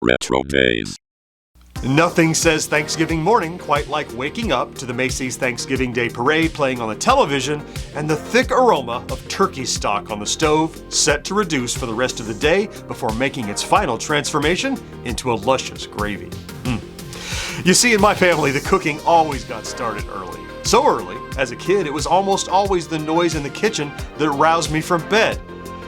RetroDaze. Nothing says Thanksgiving morning quite like waking up to the Macy's Thanksgiving Day Parade playing on the television and the thick aroma of turkey stock on the stove, set to reduce for the rest of the day before making its final transformation into a luscious gravy. You see, in my family, the cooking always got started early. So early, as a kid, it was almost always the noise in the kitchen that roused me from bed.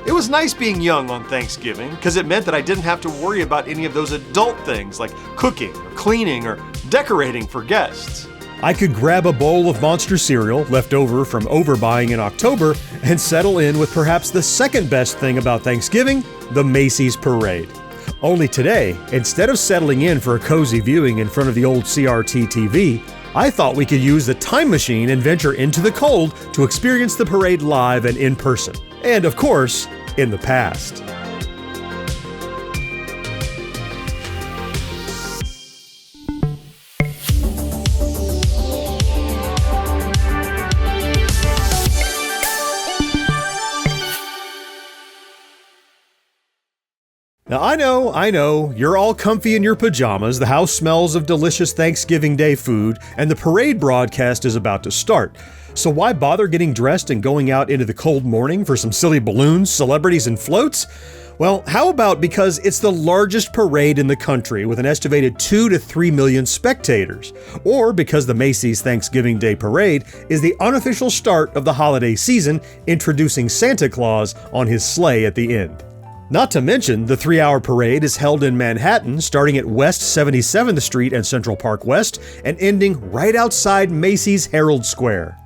It was nice being young on Thanksgiving because it meant that I didn't have to worry about any of those adult things like cooking or cleaning or decorating for guests. I could grab a bowl of Monster cereal left over from overbuying in October and settle in with perhaps the second best thing about Thanksgiving, the Macy's Parade. Only today, instead of settling in for a cozy viewing in front of the old CRT TV, I thought we could use the time machine and venture into the cold to experience the parade live and in person. And of course, in the past. Now I know, you're all comfy in your pajamas, the house smells of delicious Thanksgiving Day food, and the parade broadcast is about to start. So why bother getting dressed and going out into the cold morning for some silly balloons, celebrities, and floats? Well, how about because it's the largest parade in the country with an estimated 2 to 3 million spectators? Or because the Macy's Thanksgiving Day Parade is the unofficial start of the holiday season, introducing Santa Claus on his sleigh at the end. Not to mention, the 3-hour parade is held in Manhattan, starting at West 77th Street and Central Park West, and ending right outside Macy's Herald Square.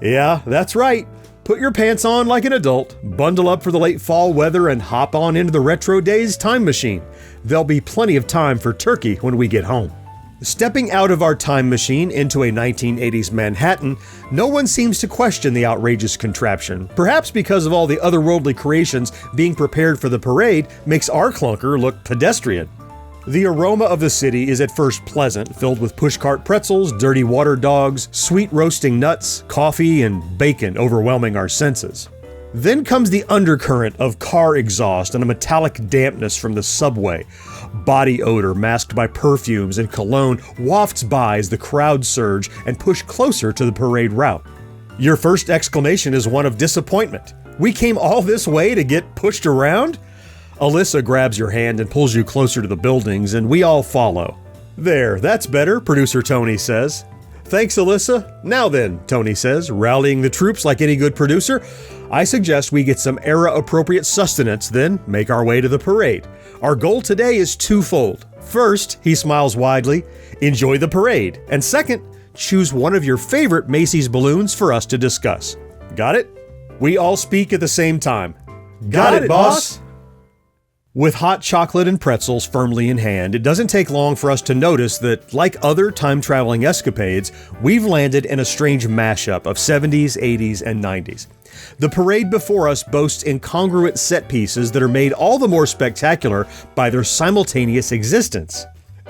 Yeah, that's right. Put your pants on like an adult, bundle up for the late fall weather, and hop on into the RetroDaze Time Machine. There'll be plenty of time for turkey when we get home. Stepping out of our time machine into a 1980s Manhattan, no one seems to question the outrageous contraption. Perhaps because of all the otherworldly creations being prepared for the parade makes our clunker look pedestrian. The aroma of the city is at first pleasant, filled with pushcart pretzels, dirty water dogs, sweet roasting nuts, coffee, and bacon overwhelming our senses. Then comes the undercurrent of car exhaust and a metallic dampness from the subway. Body odor masked by perfumes and cologne wafts by as the crowds surge and push closer to the parade route. Your first exclamation is one of disappointment. We came all this way to get pushed around? Alyssa grabs your hand and pulls you closer to the buildings, and we all follow. There, that's better, producer Tony says. Thanks, Alyssa. Now then, Tony says, rallying the troops like any good producer, I suggest we get some era-appropriate sustenance, then make our way to the parade. Our goal today is twofold. First, he smiles widely, enjoy the parade. And second, choose one of your favorite Macy's balloons for us to discuss. Got it? We all speak at the same time. Got it, boss! With hot chocolate and pretzels firmly in hand, it doesn't take long for us to notice that, like other time-traveling escapades, we've landed in a strange mashup of 70s, 80s, and 90s. The parade before us boasts incongruent set pieces that are made all the more spectacular by their simultaneous existence.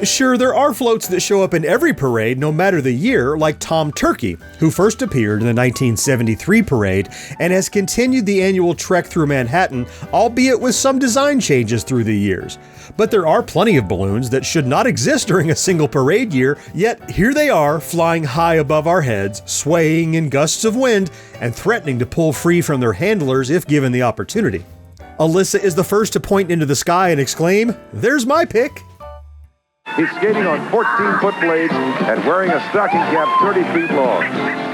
Sure, there are floats that show up in every parade, no matter the year, like Tom Turkey, who first appeared in the 1973 parade and has continued the annual trek through Manhattan, albeit with some design changes through the years. But there are plenty of balloons that should not exist during a single parade year, yet here they are, flying high above our heads, swaying in gusts of wind, and threatening to pull free from their handlers if given the opportunity. Alyssa is the first to point into the sky and exclaim, "There's my pick!" He's skating on 14-foot blades and wearing a stocking cap 30 feet long.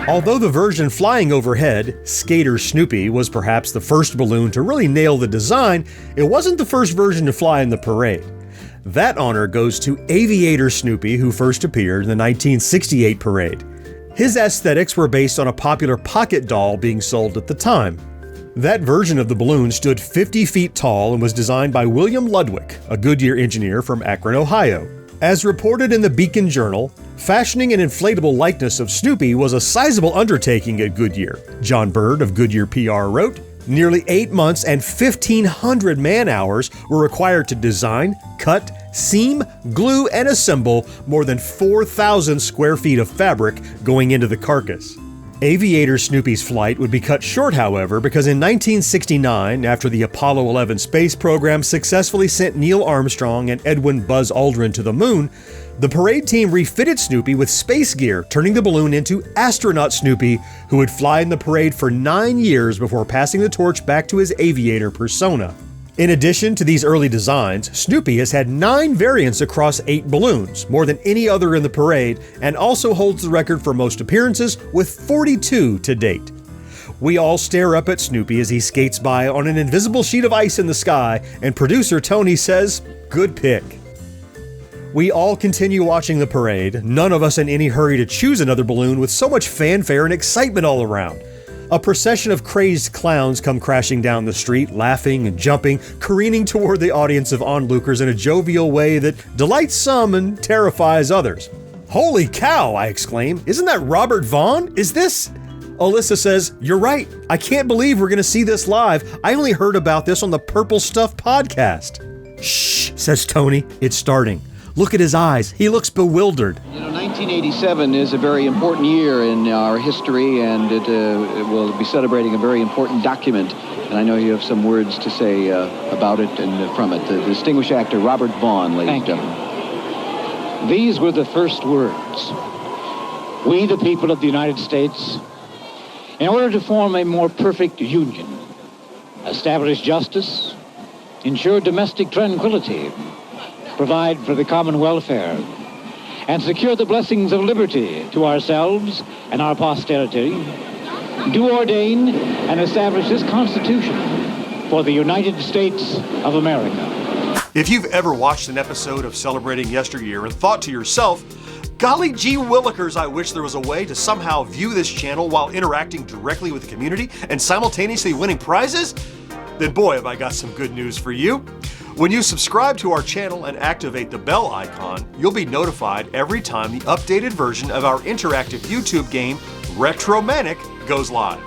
Although the version flying overhead, Skater Snoopy, was perhaps the first balloon to really nail the design, it wasn't the first version to fly in the parade. That honor goes to Aviator Snoopy, who first appeared in the 1968 parade. His aesthetics were based on a popular pocket doll being sold at the time. That version of the balloon stood 50 feet tall and was designed by William Ludwig, a Goodyear engineer from Akron, Ohio. As reported in the Beacon Journal, fashioning an inflatable likeness of Snoopy was a sizable undertaking at Goodyear. John Bird of Goodyear PR wrote, nearly 8 months and 1,500 man-hours were required to design, cut, seam, glue, and assemble more than 4,000 square feet of fabric going into the carcass. Aviator Snoopy's flight would be cut short, however, because in 1969, after the Apollo 11 space program successfully sent Neil Armstrong and Edwin Buzz Aldrin to the moon, the parade team refitted Snoopy with space gear, turning the balloon into Astronaut Snoopy, who would fly in the parade for 9 years before passing the torch back to his aviator persona. In addition to these early designs, Snoopy has had 9 variants across 8 balloons, more than any other in the parade, and also holds the record for most appearances with 42 to date. We all stare up at Snoopy as he skates by on an invisible sheet of ice in the sky, and producer Tony says, "Good pick." We all continue watching the parade, none of us in any hurry to choose another balloon with so much fanfare and excitement all around. A procession of crazed clowns come crashing down the street, laughing and jumping, careening toward the audience of onlookers in a jovial way that delights some and terrifies others. "Holy cow!" I exclaim. "Isn't that Robert Vaughn? Is this—" Alyssa says, "You're right. I can't believe we're going to see this live. I only heard about this on the Purple Stuff podcast." "Shh," says Tony. "It's starting. Look at his eyes. He looks bewildered." 1987 is a very important year in our history, and it will be celebrating a very important document. And I know you have some words to say about it and from it. The distinguished actor Robert Vaughn, ladies and gentlemen. These were the first words. We, the people of the United States, in order to form a more perfect union, establish justice, ensure domestic tranquility, provide for the common welfare, and secure the blessings of liberty to ourselves and our posterity, do ordain and establish this Constitution for the United States of America. If you've ever watched an episode of Celebrating Yesteryear and thought to yourself, "Golly gee willikers, I wish there was a way to somehow view this channel while interacting directly with the community and simultaneously winning prizes," then boy, have I got some good news for you. When you subscribe to our channel and activate the bell icon, you'll be notified every time the updated version of our interactive YouTube game, RetroManic, goes live.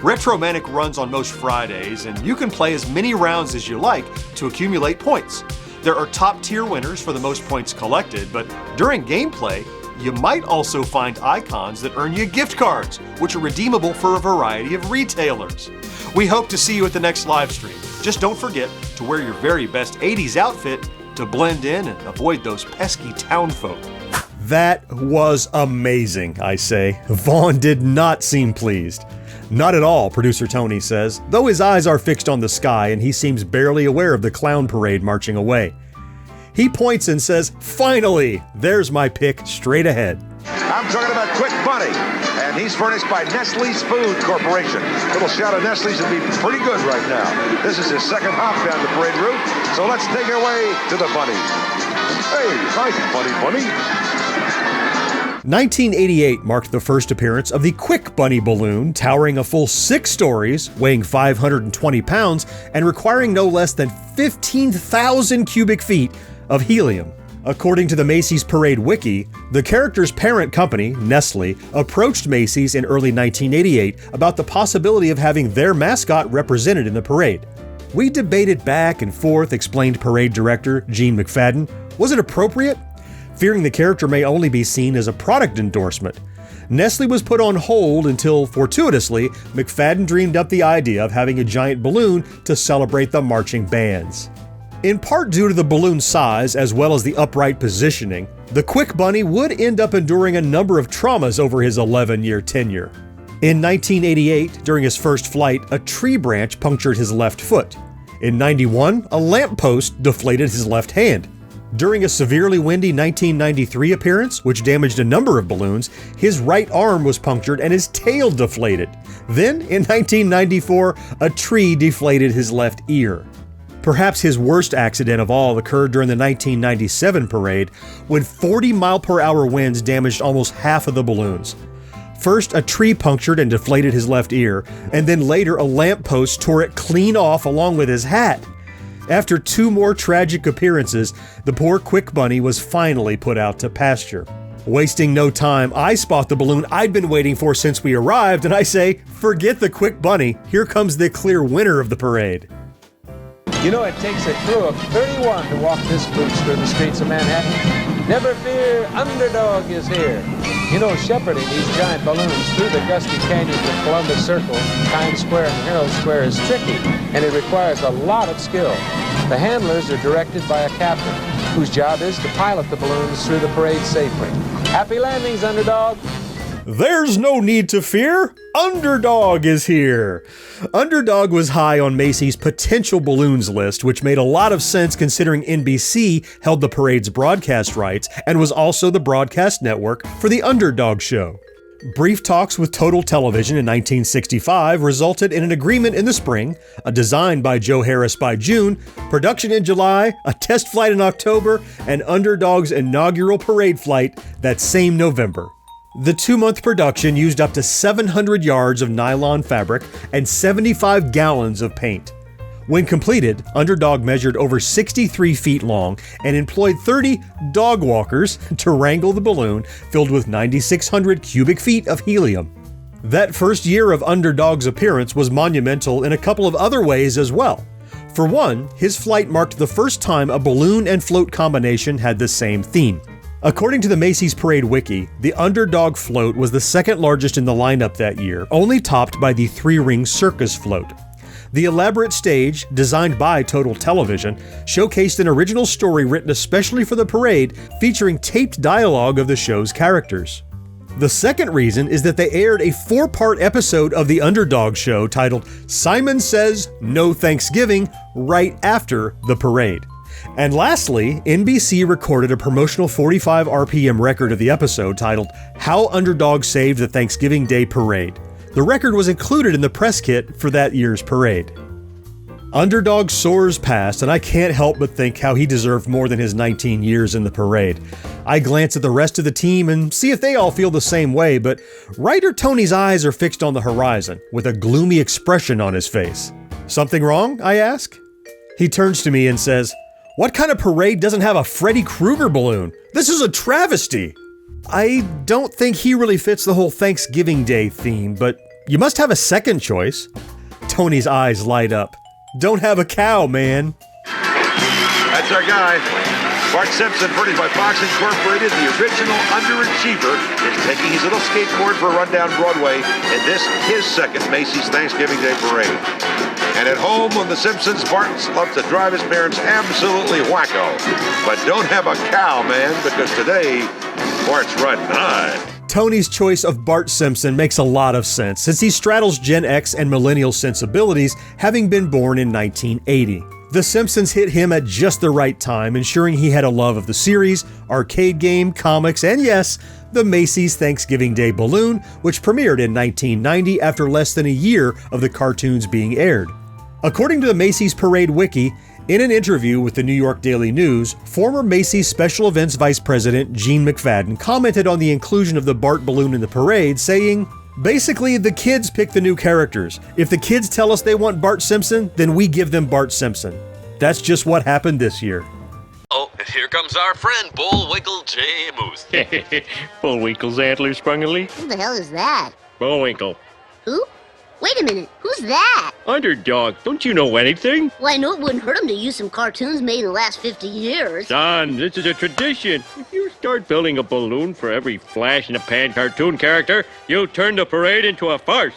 RetroManic runs on most Fridays, and you can play as many rounds as you like to accumulate points. There are top-tier winners for the most points collected, but during gameplay, you might also find icons that earn you gift cards, which are redeemable for a variety of retailers. We hope to see you at the next live stream. Just don't forget to wear your very best 80s outfit to blend in and avoid those pesky townfolk. That was amazing, I say. Vaughn did not seem pleased. Not at all, producer Tony says, though his eyes are fixed on the sky and he seems barely aware of the clown parade marching away. He points and says, "Finally! There's my pick straight ahead." I'm talking about Quick Bunny, and he's furnished by Nestle's Food Corporation. A little shot of Nestle's would be pretty good right now. This is his second hop down the parade route, so let's take it away to the bunny. Hey, nice bunny. 1988 marked the first appearance of the Quick Bunny balloon, towering a full 6 stories, weighing 520 pounds, and requiring no less than 15,000 cubic feet of helium. According to the Macy's Parade Wiki, the character's parent company, Nestle, approached Macy's in early 1988 about the possibility of having their mascot represented in the parade. "We debated back and forth," explained parade director Gene McFadden. "Was it appropriate? Fearing the character may only be seen as a product endorsement. Nestle was put on hold until, fortuitously, McFadden dreamed up the idea of having a giant balloon to celebrate the marching bands." In part due to the balloon's size as well as the upright positioning, the Quick Bunny would end up enduring a number of traumas over his 11-year tenure. In 1988, during his first flight, a tree branch punctured his left foot. In 91, a lamppost deflated his left hand. During a severely windy 1993 appearance, which damaged a number of balloons, his right arm was punctured and his tail deflated. Then, in 1994, a tree deflated his left ear. Perhaps his worst accident of all occurred during the 1997 parade, when 40-mile-per-hour winds damaged almost half of the balloons. First, a tree punctured and deflated his left ear, and then later a lamppost tore it clean off along with his hat. After 2 more tragic appearances, the poor Quick Bunny was finally put out to pasture. Wasting no time, I spot the balloon I'd been waiting for since we arrived, and I say, "Forget the Quick Bunny, here comes the clear winner of the parade." You know, it takes a crew of 31 to walk this boots through the streets of Manhattan. Never fear, Underdog is here. You know, shepherding these giant balloons through the gusty canyons of Columbus Circle, Times Square, and Herald Square is tricky, and it requires a lot of skill. The handlers are directed by a captain, whose job is to pilot the balloons through the parade safely. Happy landings, Underdog! There's no need to fear. Underdog is here. Underdog was high on Macy's potential balloons list, which made a lot of sense considering NBC held the parade's broadcast rights and was also the broadcast network for the Underdog show. Brief talks with Total Television in 1965 resulted in an agreement in the spring, a design by Joe Harris by June, production in July, a test flight in October, and Underdog's inaugural parade flight that same November. The 2-month production used up to 700 yards of nylon fabric and 75 gallons of paint. When completed, Underdog measured over 63 feet long and employed 30 dog walkers to wrangle the balloon filled with 9,600 cubic feet of helium. That first year of Underdog's appearance was monumental in a couple of other ways as well. For one, his flight marked the first time a balloon and float combination had the same theme. According to the Macy's Parade Wiki, the Underdog float was the second largest in the lineup that year, only topped by the 3-ring circus float. The elaborate stage, designed by Total Television, showcased an original story written especially for the parade, featuring taped dialogue of the show's characters. The second reason is that they aired a 4-part episode of the Underdog show titled Simon Says No Thanksgiving right after the parade. And lastly, NBC recorded a promotional 45 RPM record of the episode titled How Underdog Saved the Thanksgiving Day Parade. The record was included in the press kit for that year's parade. Underdog soars past, and I can't help but think how he deserved more than his 19 years in the parade. I glance at the rest of the team and see if they all feel the same way, but writer Tony's eyes are fixed on the horizon, with a gloomy expression on his face. Something wrong? I ask. He turns to me and says, "What kind of parade doesn't have a Freddy Krueger balloon? This is a travesty!" I don't think he really fits the whole Thanksgiving Day theme, but you must have a second choice. Tony's eyes light up. Don't have a cow, man. That's our guy. Bart Simpson, furnished by Fox Incorporated, the original underachiever, is taking his little skateboard for a run down Broadway in this, his second Macy's Thanksgiving Day Parade. And at home on The Simpsons, Bart loves to drive his parents absolutely wacko. But don't have a cow, man, because today, Bart's riding high. Tony's choice of Bart Simpson makes a lot of sense, since he straddles Gen X and millennial sensibilities, having been born in 1980. The Simpsons hit him at just the right time, ensuring he had a love of the series, arcade game, comics, and yes, the Macy's Thanksgiving Day balloon, which premiered in 1990 after less than a year of the cartoons being aired. According to the Macy's Parade Wiki, in an interview with the New York Daily News, former Macy's Special Events Vice President Gene McFadden commented on the inclusion of the Bart balloon in the parade, saying, "Basically, the kids pick the new characters. If the kids tell us they want Bart Simpson, then we give them Bart Simpson. That's just what happened this year." Oh, and here comes our friend Bullwinkle J. Moose. Bullwinkle's antlers sprung a leak. Who the hell is that? Bullwinkle. Who? Wait a minute, who's that? Underdog, don't you know anything? Well, I know it wouldn't hurt him to use some cartoons made in the last 50 years. Son, this is a tradition. If you start building a balloon for every flash-in-the-pan cartoon character, you'll turn the parade into a farce.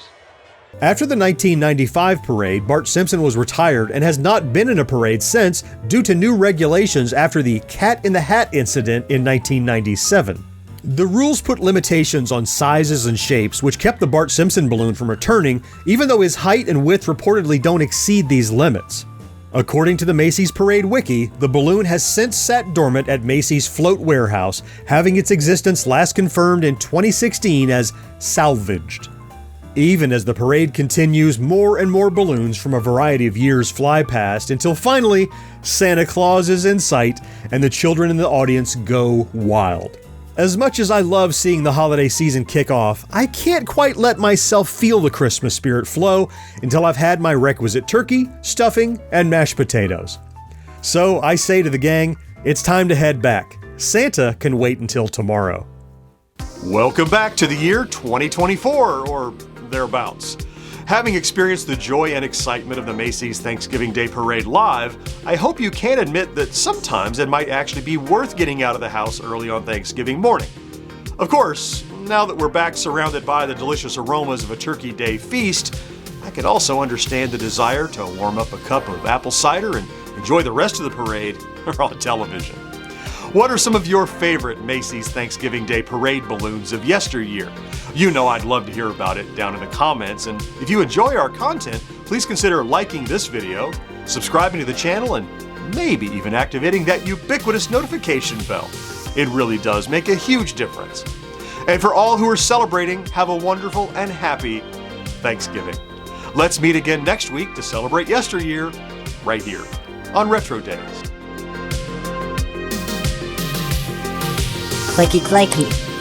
After the 1995 parade, Bart Simpson was retired and has not been in a parade since due to new regulations after the Cat in the Hat incident in 1997. The rules put limitations on sizes and shapes, which kept the Bart Simpson balloon from returning, even though his height and width reportedly don't exceed these limits. According to the Macy's Parade Wiki, the balloon has since sat dormant at Macy's Float Warehouse, having its existence last confirmed in 2016 as salvaged. Even as the parade continues, more and more balloons from a variety of years fly past until finally, Santa Claus is in sight and the children in the audience go wild. As much as I love seeing the holiday season kick off, I can't quite let myself feel the Christmas spirit flow until I've had my requisite turkey, stuffing, and mashed potatoes. So I say to the gang, it's time to head back. Santa can wait until tomorrow. Welcome back to the year 2024, or thereabouts. Having experienced the joy and excitement of the Macy's Thanksgiving Day Parade live, I hope you can admit that sometimes it might actually be worth getting out of the house early on Thanksgiving morning. Of course, now that we're back surrounded by the delicious aromas of a Turkey Day feast, I can also understand the desire to warm up a cup of apple cider and enjoy the rest of the parade on television. What are some of your favorite Macy's Thanksgiving Day parade balloons of yesteryear? You know I'd love to hear about it down in the comments, and if you enjoy our content, please consider liking this video, subscribing to the channel, and maybe even activating that ubiquitous notification bell. It really does make a huge difference. And for all who are celebrating, have a wonderful and happy Thanksgiving. Let's meet again next week to celebrate yesteryear right here on RetroDaze. Clicky clicky.